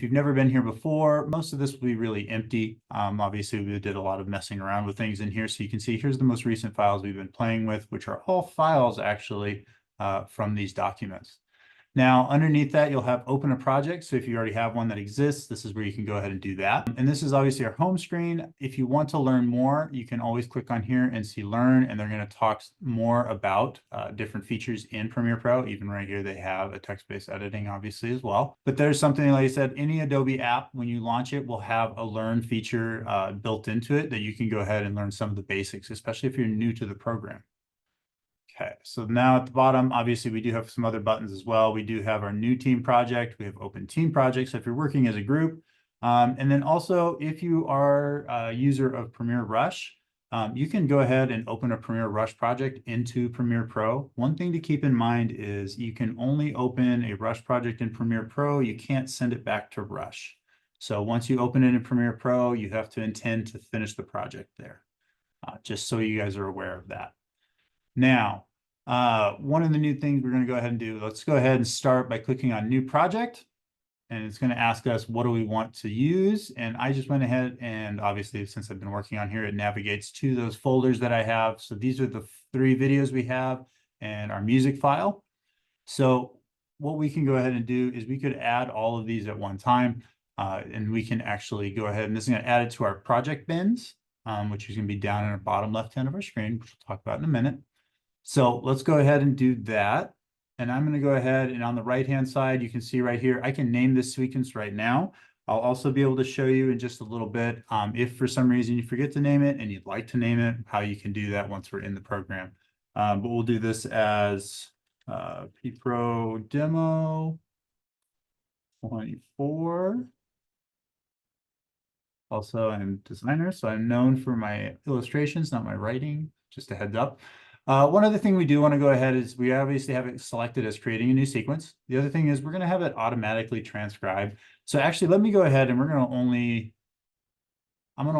if you've never been here before, most of this will be really empty. Obviously, we did a lot of messing around with things in here. So you can see here's the most recent files we've been playing with, which are all files actually from these documents. Now, underneath that, you'll have open a project. So if you already have one that exists, this is where you can go ahead and do that. And this is obviously our home screen. If you want to learn more, you can always click on here and see learn, and they're going to talk more about different features in Premiere Pro. Even right here, they have a text-based editing, obviously, as well. But there's something, like I said, any Adobe app, when you launch it, will have a learn feature built into it that you can go ahead and learn some of the basics, especially if you're new to the program. Okay, so now at the bottom, obviously, we do have some other buttons as well. We do have our new team project. We have open team project. So if you're working as a group, and then also if you are a user of Premiere Rush, you can go ahead and open a Premiere Rush project into Premiere Pro. One thing to keep in mind is you can only open a Rush project in Premiere Pro. You can't send it back to Rush. So once you open it in Premiere Pro, you have to intend to finish the project there, just so you guys are aware of that. Now, one of the new things we're going to go ahead and do, let's go ahead and start by clicking on new project. And it's going to ask us, what do we want to use? And I just went ahead and obviously, since I've been working on here, it navigates to those folders that I have. So these are the 3 videos we have and our music file. So what we can go ahead and do is we could add all of these at one time. And we can actually go ahead and this is going to add it to our project bins, which is going to be down in the bottom left-hand of our screen, which we'll talk about in a minute. So let's go ahead and do that. And I'm going to go ahead and on the right-hand side, you can see right here, I can name this sequence right now. I'll also be able to show you in just a little bit, if for some reason you forget to name it and you'd like to name it, how you can do that once we're in the program. But we'll do this as PPro Demo 24. Also, I'm a designer, so I'm known for my illustrations, not my writing, just a heads up. One other thing we do want to go ahead is we obviously have it selected as creating a new sequence. The other thing is we're going to have it automatically transcribed. So actually, let me go ahead and I'm going to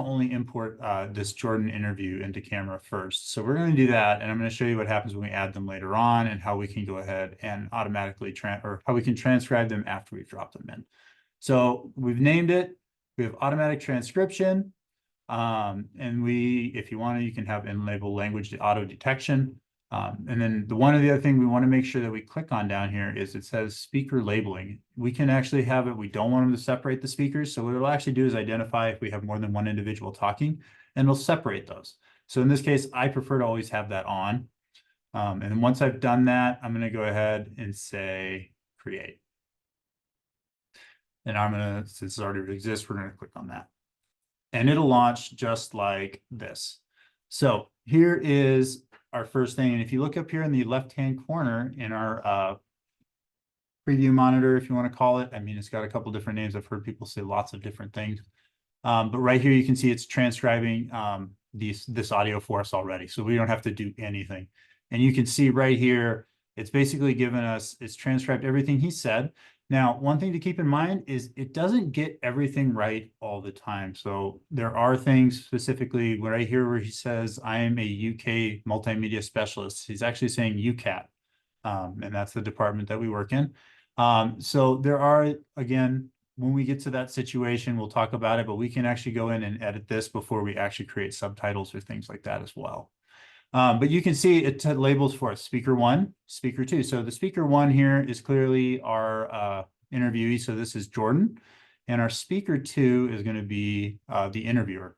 only import this Jordan interview into camera first. So we're going to do that, and I'm going to show you what happens when we add them later on and how we can go ahead and automatically how we can transcribe them after we've dropped them in. So we've named it. We have automatic transcription. And if you want to, you can have in label language auto detection. And then the other thing we want to make sure that we click on down here is it says speaker labeling. We can actually have it. We don't want them to separate the speakers. So what it'll actually do is identify if we have more than one individual talking, and it'll separate those. So in this case, I prefer to always have that on. And then once I've done that, I'm going to go ahead and say create. And since it already exists, we're going to click on that. And it'll launch just like this. So here is our first thing. And if you look up here in the left-hand corner in our preview monitor, if you want to call it, I mean, it's got a couple different names. I've heard people say lots of different things. But right here, you can see it's transcribing this audio for us already. So we don't have to do anything. And you can see right here, it's basically given us, it's transcribed everything he said. Now, one thing to keep in mind is it doesn't get everything right all the time. So there are things specifically right here where he says, I am a UK multimedia specialist. He's actually saying UCAT, and that's the department that we work in. So there are, again, when we get to that situation, we'll talk about it, but we can actually go in and edit this before we actually create subtitles or things like that as well. But you can see it labels for us, speaker 1, speaker 2. So the speaker 1 here is clearly our interviewee. So this is Jordan. And our speaker 2 is going to be the interviewer.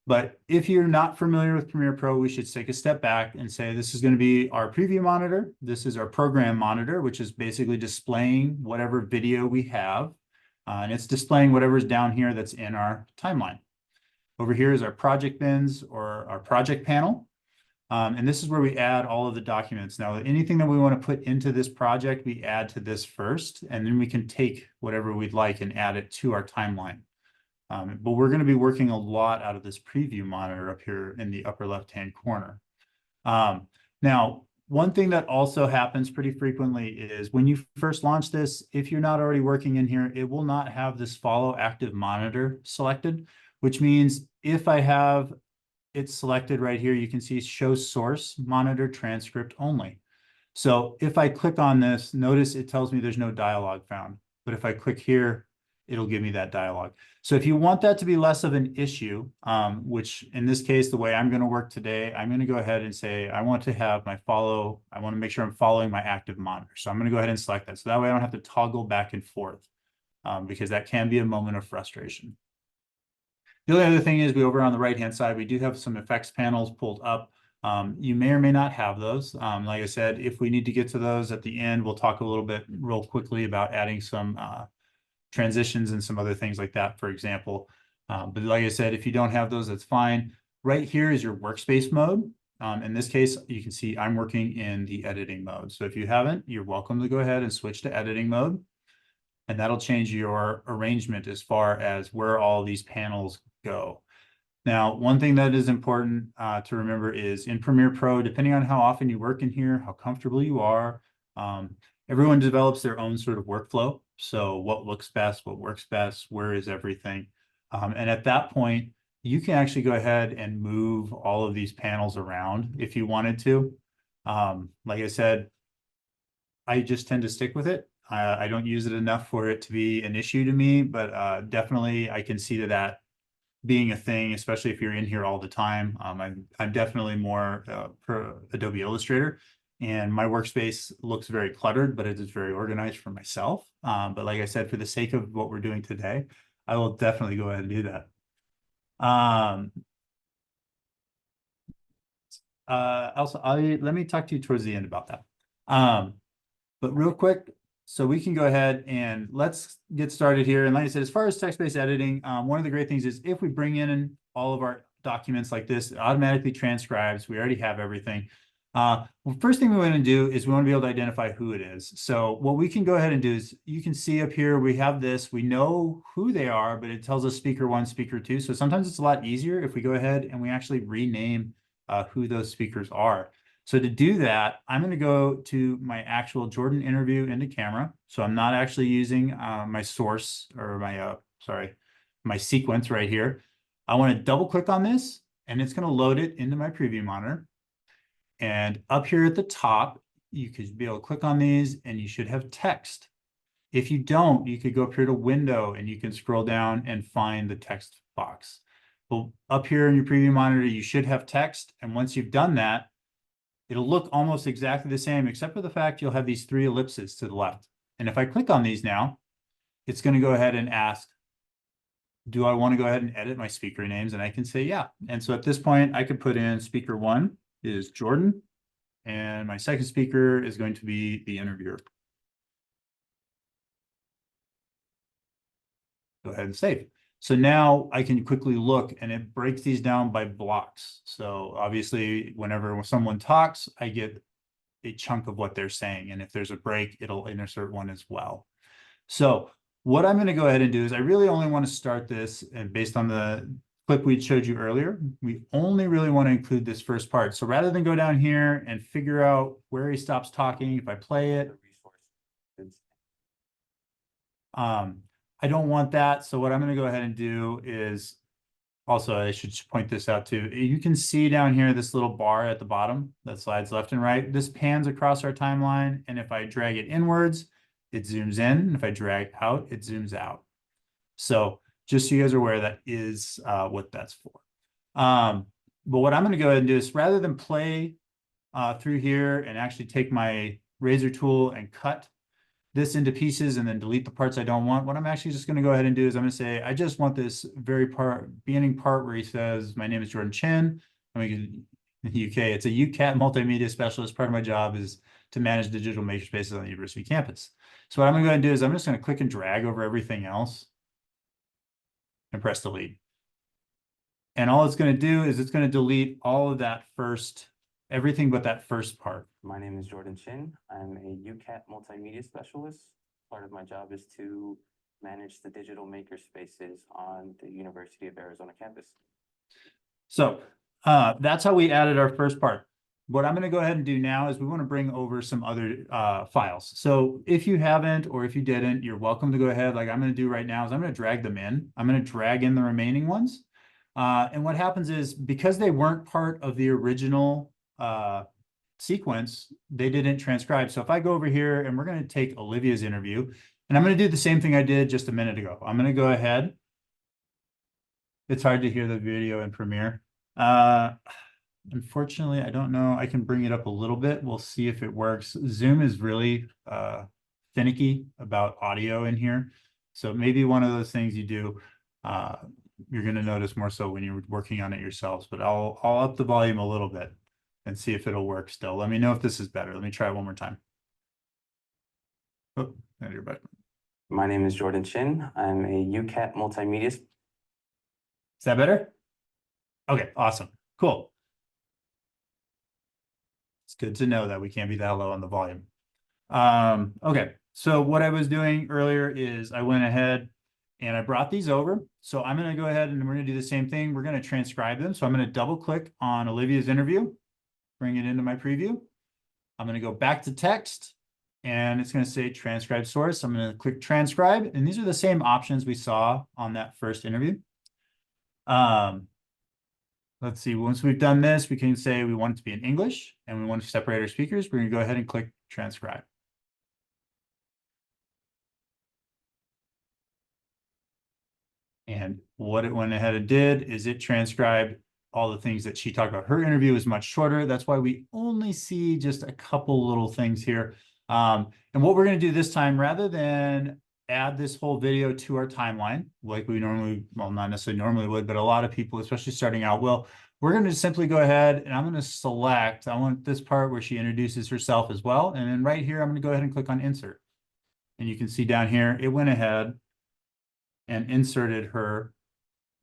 But if you're not familiar with Premiere Pro, we should take a step back and say this is going to be our preview monitor. This is our program monitor, which is basically displaying whatever video we have. And it's displaying whatever's down here that's in our timeline. Over here is our project bins or our project panel. And this is where we add all of the documents. Now, anything that we want to put into this project, we add to this first, and then we can take whatever we'd like and add it to our timeline. But we're going to be working a lot out of this preview monitor up here in the upper left-hand corner. Now, one thing that also happens pretty frequently is when you first launch this, if you're not already working in here, it will not have this follow active monitor selected, which means if I have it's selected right here, you can see show source monitor transcript only. So if I click on this, notice it tells me there's no dialogue found. But if I click here, it'll give me that dialogue. So if you want that to be less of an issue, which in this case, the way I'm going to work today, I'm going to go ahead and say, I want to have my follow, I want to make sure I'm following my active monitor. So I'm going to go ahead and select that. So that way I don't have to toggle back and forth, because that can be a moment of frustration. The only other thing is over on the right-hand side, we do have some effects panels pulled up. You may or may not have those. Like I said, if we need to get to those at the end, we'll talk a little bit real quickly about adding some transitions and some other things like that, for example. But like I said, if you don't have those, that's fine. Right here is your workspace mode. In this case, you can see I'm working in the editing mode. So if you haven't, you're welcome to go ahead and switch to editing mode. And that'll change your arrangement as far as where all these panels go. Now, one thing that is important to remember is in Premiere Pro, depending on how often you work in here, how comfortable you are, everyone develops their own sort of workflow. So what looks best, what works best, where is everything? And at that point, you can actually go ahead and move all of these panels around if you wanted to. Like I said, I just tend to stick with it. I don't use it enough for it to be an issue to me, but definitely I can see that being a thing, especially if you're in here all the time. I'm definitely more for Adobe Illustrator, and my workspace looks very cluttered, but it is very organized for myself. But like I said, for the sake of what we're doing today, I will definitely go ahead and do that. Also, let me talk to you towards the end about that. But real quick, so we can go ahead and let's get started here. And like I said, as far as text-based editing, one of the great things is if we bring in all of our documents like this, it automatically transcribes. We already have everything. Well, first thing we want to do is we want to be able to identify who it is. So what we can go ahead and do is you can see up here, we have this, we know who they are, but it tells us speaker 1, speaker 2. So sometimes it's a lot easier if we go ahead and we actually rename who those speakers are. So to do that, I'm going to go to my actual Jordan interview into camera. So I'm not actually using my source or my, my sequence right here. I want to double click on this and it's going to load it into my preview monitor. And up here at the top, you could be able to click on these and you should have text. If you don't, you could go up here to window and you can scroll down and find the text box. Well, up here in your preview monitor, you should have text. And once you've done that, it'll look almost exactly the same, except for the fact you'll have these 3 ellipses to the left. And if I click on these now, it's going to go ahead and ask, do I want to go ahead and edit my speaker names? And I can say, yeah. And so at this point, I could put in speaker 1 is Jordan, and my second speaker is going to be the interviewer. Go ahead and save. So now I can quickly look and it breaks these down by blocks. So obviously, whenever someone talks, I get a chunk of what they're saying. And if there's a break, it'll insert one as well. So what I'm going to go ahead and do is I really only want to start this, and based on the clip we showed you earlier, we only really want to include this first part. So rather than go down here and figure out where he stops talking, if I play it, I don't want that. So what I'm going to go ahead and do is, also, I should point this out too. You can see down here this little bar at the bottom that slides left and right. This pans across our timeline. And if I drag it inwards, it zooms in. If I drag out, it zooms out. So just so you guys are aware, that is what that's for. But what I'm going to go ahead and do is rather than play through here and actually take my razor tool and cut this into pieces and then delete the parts I don't want, what I'm actually just going to go ahead and do is I'm going to say, I just want this very beginning part where he says, my name is Jordan Chin. I mean, in the UK, it's a UCAT multimedia specialist. Part of my job is to manage digital makerspaces on the university campus. So what I'm going to go ahead and do is I'm just going to click and drag over everything else and press delete. And all it's going to do is it's going to delete all of that first, everything but that first part. My name is Jordan Chin. I'm a UCAT multimedia specialist. Part of my job is to manage the digital makerspaces on the University of Arizona campus. So that's how we added our first part. What I'm going to go ahead and do now is we want to bring over some other files. So if you haven't, or if you didn't, you're welcome to go ahead. Like I'm going to do right now is I'm going to drag them in. I'm going to drag in the remaining ones. And what happens is because they weren't part of the original sequence, they didn't transcribe. So if I go over here and we're going to take Olivia's interview, And I'm going to do the same thing I did just a minute ago. I'm going to go ahead. It's hard to hear the video in Premiere. Unfortunately, I don't know. I can bring it up a little bit. We'll see if it works. Zoom is really finicky about audio in here. So maybe one of those things you do, you're going to notice more so when you're working on it yourselves, but I'll up the volume a little bit and see if it'll work still. Let me know if this is better. Let me try it one more time. Oh, and you're back. My name is Jordan Chin. I'm a UCAT multimedia. Is that better? Okay, awesome. Cool. It's good to know that we can't be that low on the volume. Okay, so what I was doing earlier is I went ahead and I brought these over. So I'm going to go ahead and we're going to do the same thing. We're going to transcribe them. So I'm going to double click on Olivia's interview, bring it into my preview. I'm going to go back to text and it's going to say transcribe source. I'm going to click transcribe. And these are the same options we saw on that first interview. Let's see, once we've done this, we can say we want it to be in English and we want to separate our speakers. We're going to go ahead and click transcribe. And what it went ahead and did is it transcribed all the things that she talked about. Her interview is much shorter. That's why we only see just a couple little things here. And what we're going to do this time, rather than add this whole video to our timeline, like we normally, well, not necessarily normally would, but a lot of people, especially starting out, will, we're going to simply go ahead and I'm going to select, I want this part where she introduces herself as well. And then right here, I'm going to go ahead and click on insert. And you can see down here, it went ahead and inserted her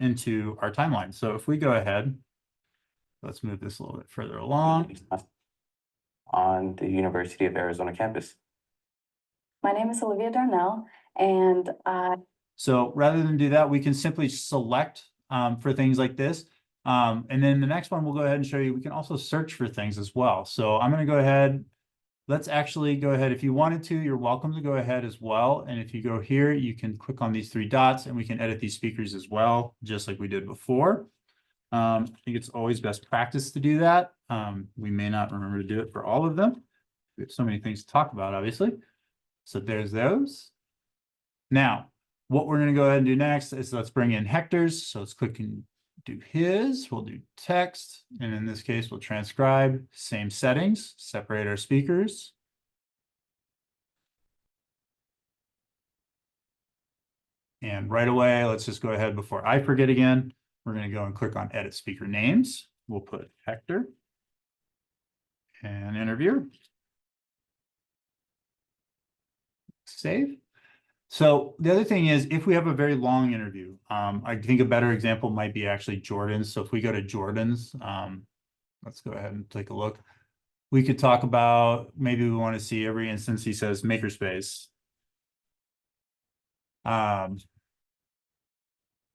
into our timeline. So if we go ahead, let's move this a little bit further along. On the University of Arizona campus. My name is Olivia Darnell, and So rather than do that, we can simply select for things like this. And then the next one, we'll go ahead and show you, we can also search for things as well. So I'm going to go ahead. Let's actually go ahead. If you wanted to, you're welcome to go ahead as well. And if you go here, you can click on these three dots and we can edit these speakers as well, just like we did before. I think it's always best practice to do that. We may not remember to do it for all of them. We have so many things to talk about, obviously. So there's those. Now, what we're going to go ahead and do next is let's bring in Hector's. So let's click and do his. We'll do text. And in this case, we'll transcribe. Same settings. Separate our speakers. And right away, let's just go ahead before I forget again. We're going to go and click on edit speaker names. We'll put Hector and interviewer. Save. So the other thing is, if we have a very long interview, I think a better example might be actually Jordan's. So if we go to Jordan's, let's go ahead and take a look. We could talk about, maybe we want to see every instance he says makerspace. And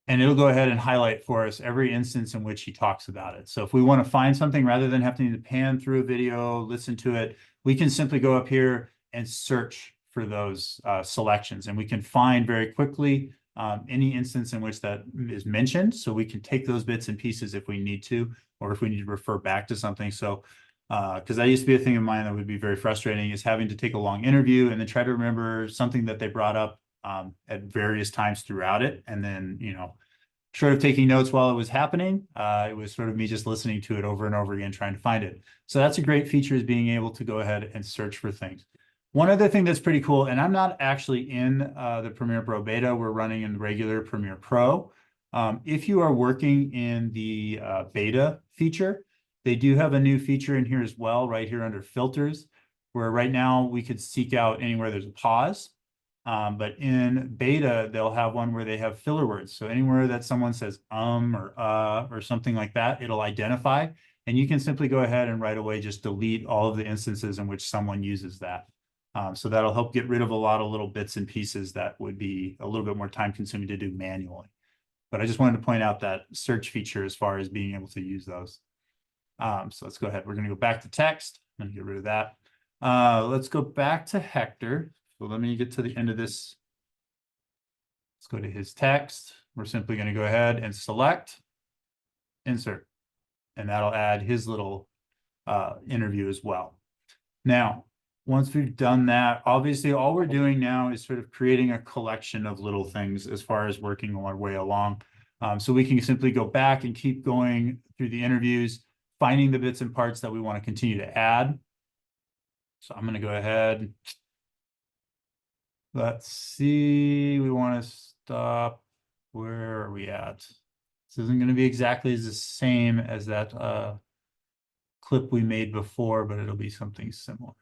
it'll go ahead and highlight for us every instance in which he talks about it. So if we want to find something, rather than having to pan through a video, listen to it, we can simply go up here and search for those selections. And we can find very quickly any instance in which that is mentioned. So we can take those bits and pieces if we need to, or if we need to refer back to something. So, because that used to be a thing of mine that would be very frustrating, is having to take a long interview and then try to remember something that they brought up at various times throughout it. And then, you know, short of taking notes while it was happening, it was sort of me just listening to it over and over again, trying to find it. So that's a great feature, is being able to go ahead and search for things. One other thing that's pretty cool, and I'm not actually in the Premiere Pro beta, we're running in regular Premiere Pro. If you are working in the beta feature, they do have a new feature in here as well, right here under filters, where right now we could seek out anywhere there's a pause. But in beta, they'll have one where they have filler words. So anywhere that someone says or something like that, it'll identify. And you can simply go ahead and right away just delete all of the instances in which someone uses that. So that'll help get rid of a lot of little bits and pieces that would be a little bit more time consuming to do manually. But I just wanted to point out that search feature as far as being able to use those. So let's go ahead. We're going to go back to text. I'm going to get rid of that. Let's go back to Hector. So let me get to the end of this. Let's go to his text. We're simply going to go ahead and select, insert, and that'll add his little interview as well. Now, once we've done that, obviously all we're doing now is sort of creating a collection of little things as far as working our way along. So we can simply go back and keep going through the interviews, finding the bits and parts that we want to continue to add. So I'm going to go ahead. Let's see, we want to stop. Where are we at? This isn't going to be exactly the same as that clip we made before, but it'll be something similar.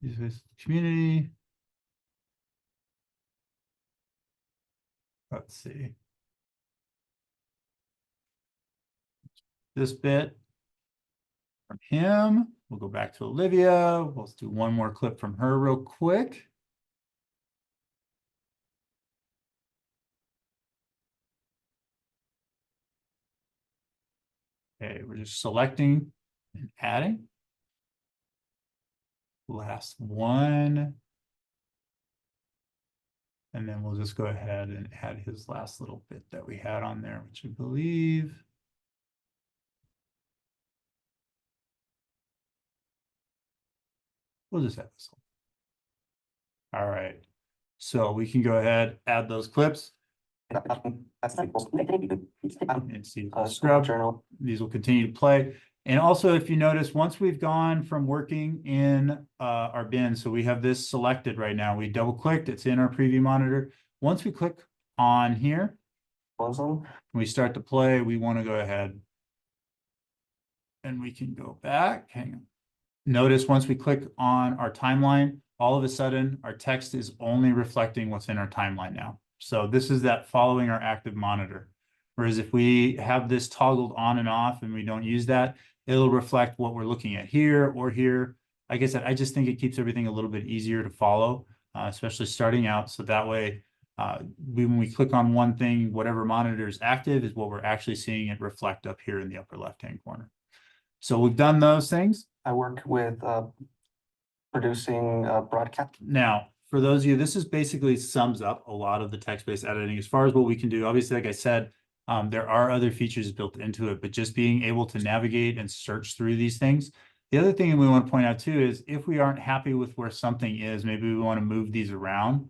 This is community. Let's see. This bit from him. We'll go back to Olivia. We'll do one more clip from her real quick. Okay, we're just selecting and adding. Last one. And then we'll just go ahead and add his last little bit that we had on there, which I believe. We'll just add this. All right. So we can go ahead, add those clips. And see scrub journal. These will continue to play. And also, if you notice, once we've gone from working in our bin, so we have this selected right now, we double clicked, it's in our preview monitor. Once we click on here, we start to play, we want to go ahead and we can go back. Hang on. Notice once we click on our timeline, all of a sudden our text is only reflecting what's in our timeline now. So this is that following our active monitor. Whereas if we have this toggled on and off and we don't use that, it'll reflect what we're looking at here or here. Like I said, I just think it keeps everything a little bit easier to follow, especially starting out. So that way, when we click on one thing, whatever monitor is active is what we're actually seeing it reflect up here in the upper left-hand corner. So we've done those things. I work with producing broadcast. Now, for those of you, this is basically sums up a lot of the text-based editing as far as what we can do. Obviously, like I said, there are other features built into it, but just being able to navigate and search through these things. The other thing we want to point out too is if we aren't happy with where something is, maybe we want to move these around.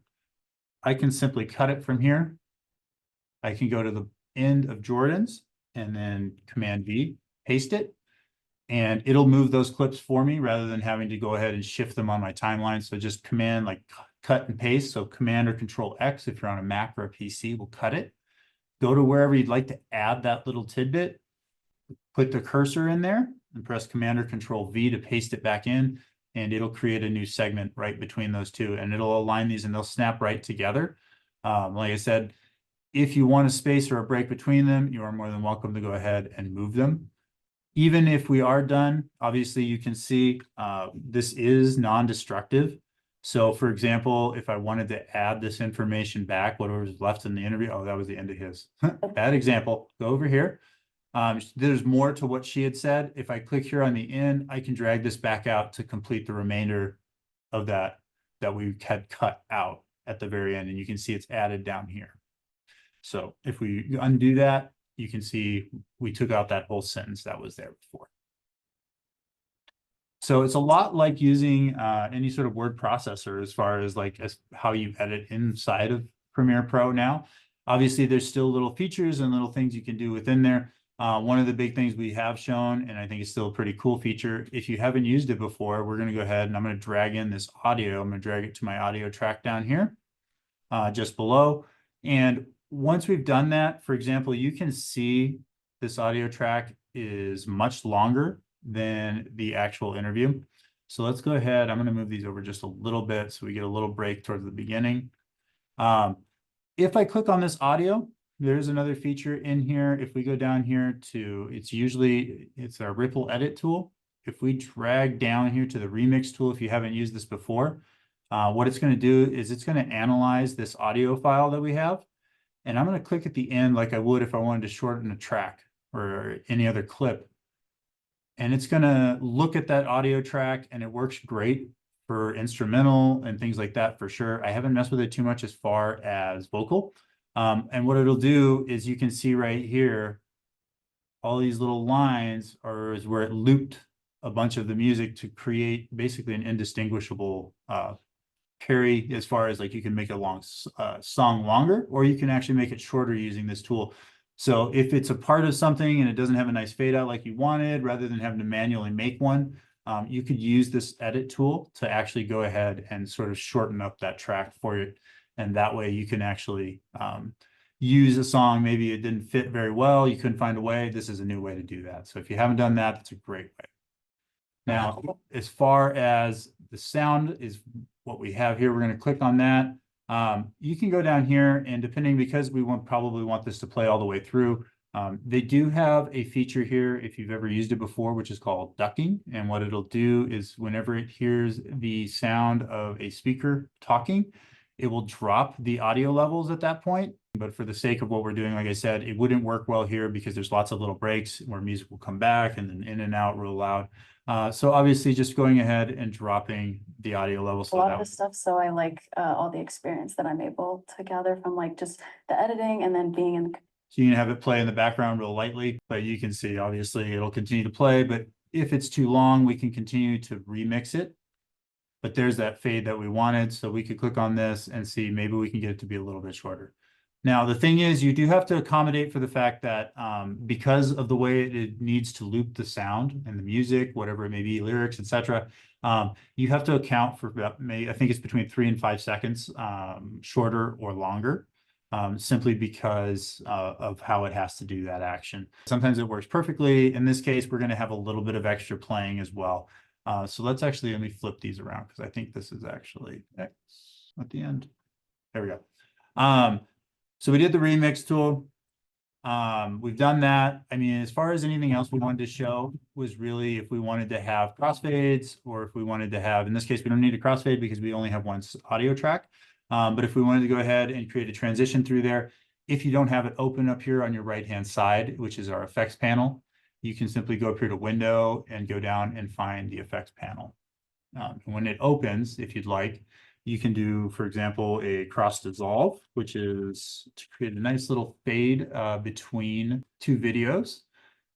I can simply cut it from here. I can go to the end of Jordan's and then Command V, paste it. And it'll move those clips for me rather than having to go ahead and shift them on my timeline. So just Command like cut and paste. So Command or Control X, if you're on a Mac or a PC, will cut it. Go to wherever you'd like to add that little tidbit, put the cursor in there and press Command or Control V to paste it back in. And it'll create a new segment right between those two. And it'll align these and they'll snap right together. Like I said, if you want a space or a break between them, you are more than welcome to go ahead and move them. Even if we are done, obviously you can see this is non-destructive. So for example, if I wanted to add this information back, whatever was left in the interview, oh, that was the end of his. Bad example, go over here. There's more to what she had said. If I click here on the end, I can drag this back out to complete the remainder of that we had cut out at the very end. And you can see it's added down here. So if we undo that, you can see we took out that whole sentence that was there before. So it's a lot like using any sort of word processor as far as how you edit inside of Premiere Pro now. Obviously, there's still little features and little things you can do within there. One of the big things we have shown, and I think it's still a pretty cool feature, if you haven't used it before, we're going to go ahead and I'm going to drag in this audio. I'm going to drag it to my audio track down here, just below. And once we've done that, for example, you can see this audio track is much longer than the actual interview. So let's go ahead. I'm going to move these over just a little bit so we get a little break towards the beginning. If I click on this audio, there's another feature in here. If we go down here to, it's our ripple edit tool. If we drag down here to the remix tool, if you haven't used this before, what it's going to do is it's going to analyze this audio file that we have. And I'm going to click at the end like I would if I wanted to shorten a track or any other clip. And it's going to look at that audio track and it works great for instrumental and things like that for sure. I haven't messed with it too much as far as vocal. And what it'll do is you can see right here, all these little lines is where it looped a bunch of the music to create basically an indistinguishable carry, as far as like you can make a long song longer, or you can actually make it shorter using this tool. So if it's a part of something and it doesn't have a nice fade out like you wanted, rather than having to manually make one, you could use this edit tool to actually go ahead and sort of shorten up that track for you. And that way you can actually use a song, maybe it didn't fit very well, you couldn't find a way. This is a new way to do that. So if you haven't done that, that's a great way. Now, as far as the sound is what we have here, we're going to click on that. You can go down here, and depending, because we probably want this to play all the way through, they do have a feature here, if you've ever used it before, which is called ducking. And what it'll do is whenever it hears the sound of a speaker talking, it will drop the audio levels at that point. But for the sake of what we're doing, like I said, it wouldn't work well here because there's lots of little breaks where music will come back and then in and out real loud. So obviously just going ahead and dropping the audio levels. A lot of this stuff, so I like all the experience that I'm able to gather from like just the editing and then being in. So you can have it play in the background real lightly, but you can see obviously it'll continue to play. But if it's too long, we can continue to remix it. But there's that fade that we wanted. So we could click on this and see, maybe we can get it to be a little bit shorter. Now, the thing is, you do have to accommodate for the fact that because of the way it needs to loop the sound and the music, whatever it may be, lyrics, etc., you have to account for, I think it's between 3 and 5 seconds shorter or longer, simply because of how it has to do that action. Sometimes it works perfectly. In this case, we're going to have a little bit of extra playing as well. So let me flip these around, because I think this is actually X at the end. There we go. So we did the remix tool. We've done that. I mean, as far as anything else we wanted to show was really if we wanted to have crossfades, or if we wanted to have, in this case, we don't need a crossfade because we only have one audio track. But if we wanted to go ahead and create a transition through there, if you don't have it open up here on your right-hand side, which is our effects panel, you can simply go up here to Window and go down and find the effects panel. When it opens, if you'd like, you can do, for example, a cross dissolve, which is to create a nice little fade between two videos.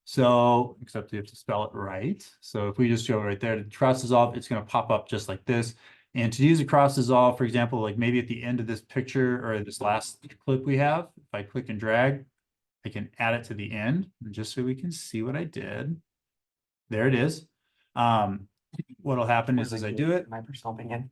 So, except you have to spell it right. So if we just go right there to cross dissolve, it's going to pop up just like this. And to use a cross dissolve, for example, like maybe at the end of this picture or this last clip we have, if I click and drag, I can add it to the end, just so we can see what I did. There it is. What'll happen is as I do it, My personal opinion.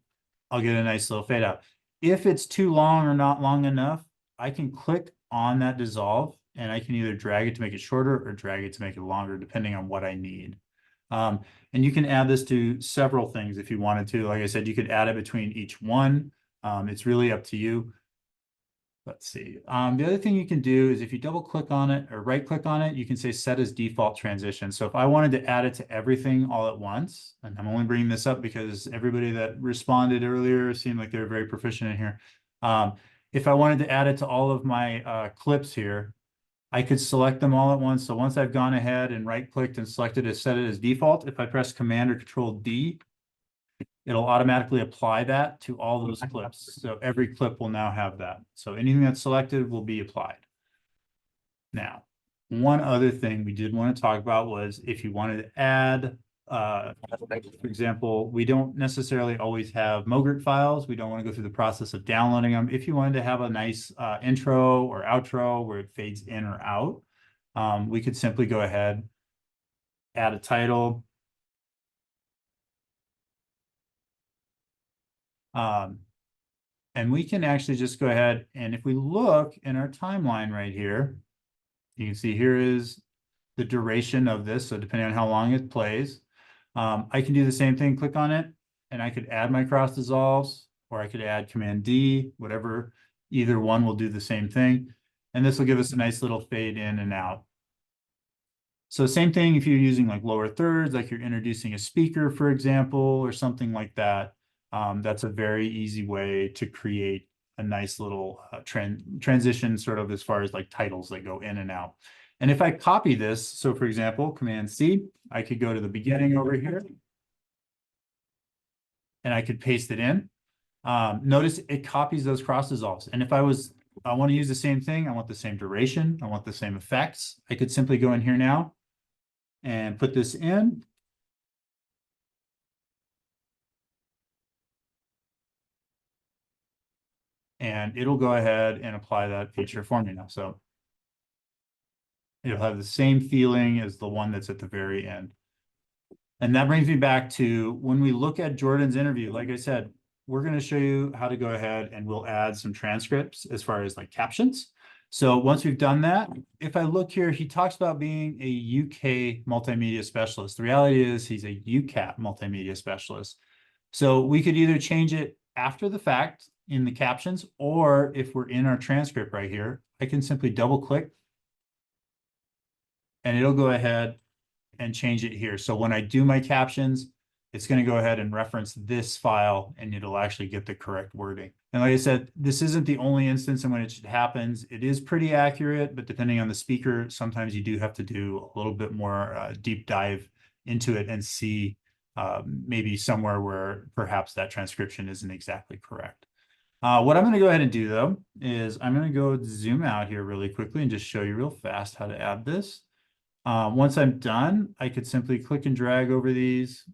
I'll get a nice little fade out. If it's too long or not long enough, I can click on that dissolve and I can either drag it to make it shorter or drag it to make it longer, depending on what I need. And you can add this to several things if you wanted to. Like I said, you could add it between each one. It's really up to you. Let's see. The other thing you can do is if you double click on it or right click on it, you can say set as default transition. So if I wanted to add it to everything all at once, and I'm only bringing this up because everybody that responded earlier seemed like they were very proficient in here. If I wanted to add it to all of my clips here, I could select them all at once. So once I've gone ahead and right clicked and selected it, set it as default, if I press Command or Control D, it'll automatically apply that to all those clips. So every clip will now have that. So anything that's selected will be applied. Now, one other thing we did want to talk about was if you wanted to add, for example, we don't necessarily always have MOGRT files. We don't want to go through the process of downloading them. If you wanted to have a nice intro or outro where it fades in or out, we could simply go ahead, add a title. And we can actually just go ahead, and if we look in our timeline right here, you can see here is the duration of this. So depending on how long it plays, I can do the same thing, click on it, and I could add my cross dissolves, or I could add Command D, whatever, either one will do the same thing. And this will give us a nice little fade in and out. So same thing if you're using like lower thirds, like you're introducing a speaker, for example, or something like that. That's a very easy way to create a nice little transition, sort of as far as like titles that go in and out. And if I copy this, so for example, Command C, I could go to the beginning over here and I could paste it in. Notice it copies those cross dissolves. And if I want to use the same thing, I want the same duration, I want the same effects, I could simply go in here now and put this in. and it'll go ahead and apply that feature for me now. So it'll have the same feeling as the one that's at the very end. And that brings me back to when we look at Jordan's interview, like I said, we're going to show you how to go ahead and we'll add some transcripts as far as like captions. So once we've done that, if I look here, he talks about being a UK multimedia specialist. The reality is he's a UCAT multimedia specialist. So we could either change it after the fact in the captions, or if we're in our transcript right here, I can simply double click and it'll go ahead and change it here. So when I do my captions, it's going to go ahead and reference this file and it'll actually get the correct wording. And like I said, this isn't the only instance in which it happens. It is pretty accurate, but depending on the speaker, sometimes you do have to do a little bit more deep dive into it and see maybe somewhere where perhaps that transcription isn't exactly correct. What I'm going to go ahead and do though, is I'm going to go zoom out here really quickly and just show you real fast how to add this. Once I'm done, I could simply click and drag over these.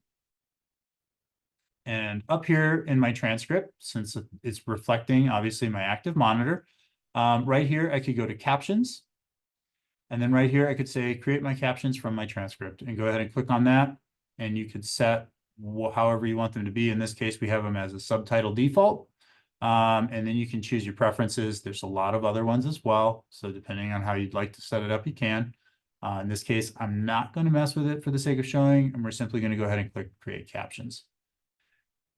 And up here in my transcript, since it's reflecting obviously my active monitor, right here, I could go to captions. And then right here, I could say, create my captions from my transcript and go ahead and click on that. And you could set however you want them to be. In this case, we have them as a subtitle default. And then you can choose your preferences. There's a lot of other ones as well. So depending on how you'd like to set it up, you can. In this case, I'm not going to mess with it for the sake of showing, and we're simply going to go ahead and click create captions.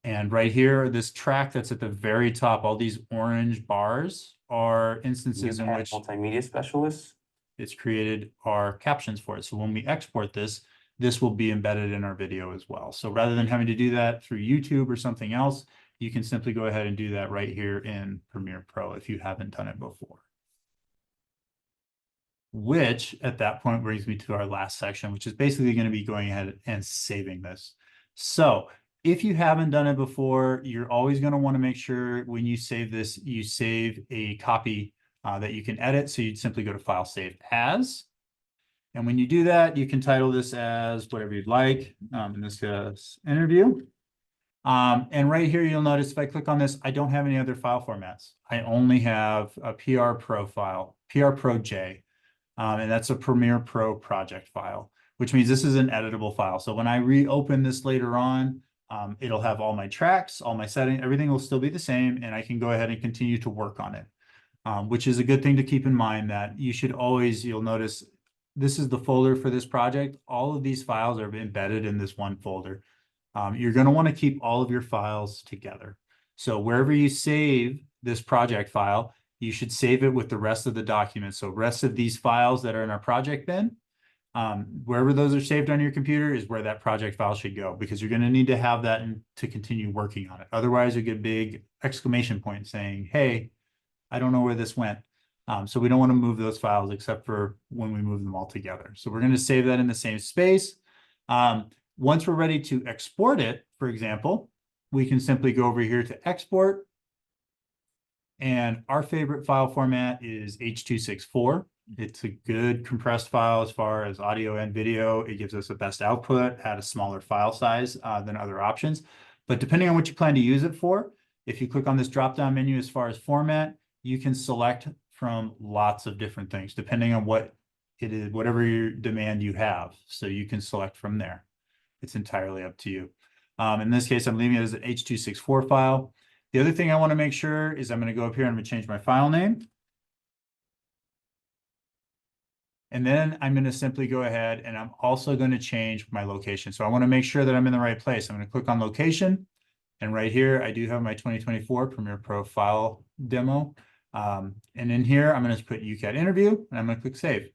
And right here, this track that's at the very top, all these orange bars are instances in which multimedia specialists. it's created our captions for it. So when we export this, this will be embedded in our video as well. So rather than having to do that through YouTube or something else, you can simply go ahead and do that right here in Premiere Pro if you haven't done it before. Which at that point brings me to our last section, which is basically going to be going ahead and saving this. So if you haven't done it before, you're always going to want to make sure when you save this, you save a copy that you can edit. So you'd simply go to File, Save As. And when you do that, you can title this as whatever you'd like. In this case, interview. And right here, you'll notice if I click on this, I don't have any other file formats. I only have a PR Pro file, PR Pro J. And that's a Premiere Pro project file, which means this is an editable file. So when I reopen this later on, it'll have all my tracks, all my settings, everything will still be the same, and I can go ahead and continue to work on it, which is a good thing to keep in mind that you should always, you'll notice this is the folder for this project. All of these files are embedded in this one folder. You're going to want to keep all of your files together. So wherever you save this project file, you should save it with the rest of the documents. So rest of these files that are in our project bin, wherever those are saved on your computer is where that project file should go, because you're going to need to have that to continue working on it. Otherwise, you get a big exclamation point saying, hey, I don't know where this went. So we don't want to move those files except for when we move them all together. So we're going to save that in the same space. Once we're ready to export it, for example, we can simply go over here to export. And our favorite file format is H.264. It's a good compressed file as far as audio and video. It gives us the best output at a smaller file size than other options. But depending on what you plan to use it for, if you click on this drop-down menu as far as format, you can select from lots of different things, depending on what it is, whatever your demand you have. So you can select from there. It's entirely up to you. In this case, I'm leaving it as an H.264 file. The other thing I want to make sure is I'm going to go up here and I'm going to change my file name. And then I'm going to simply go ahead and I'm also going to change my location. So I want to make sure that I'm in the right place. I'm going to click on location. And right here, I do have my 2024 Premiere Pro file demo. And in here, I'm going to put UCAT interview and I'm going to click save.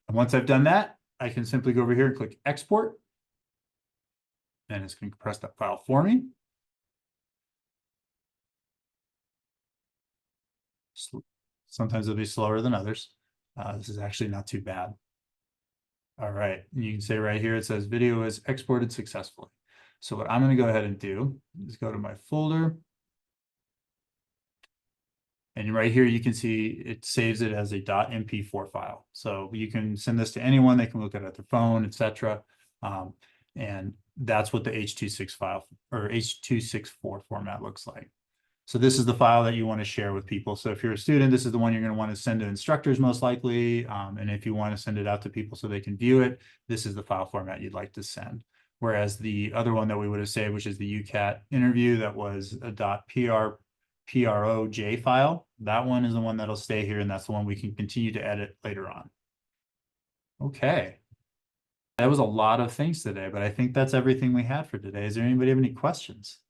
And once I've done that, I can simply go over here and click export. And it's going to compress that file for me. Sometimes it'll be slower than others. This is actually not too bad. All right, and you can say right here, it says video is exported successfully. So what I'm going to go ahead and do is go to my folder. And right here, you can see it saves it as a .mp4 file. So you can send this to anyone. They can look at it at their phone, etc. And that's what the H.264 format looks like. So this is the file that you want to share with people. So if you're a student, this is the one you're going to want to send to instructors most likely. And if you want to send it out to people so they can view it, this is the file format you'd like to send. Whereas the other one that we would have saved, which is the UCAT interview, that was a .proj file. That one is the one that'll stay here, and that's the one we can continue to edit later on. Okay. That was a lot of things today, but I think that's everything we had for today. Is there anybody have any questions?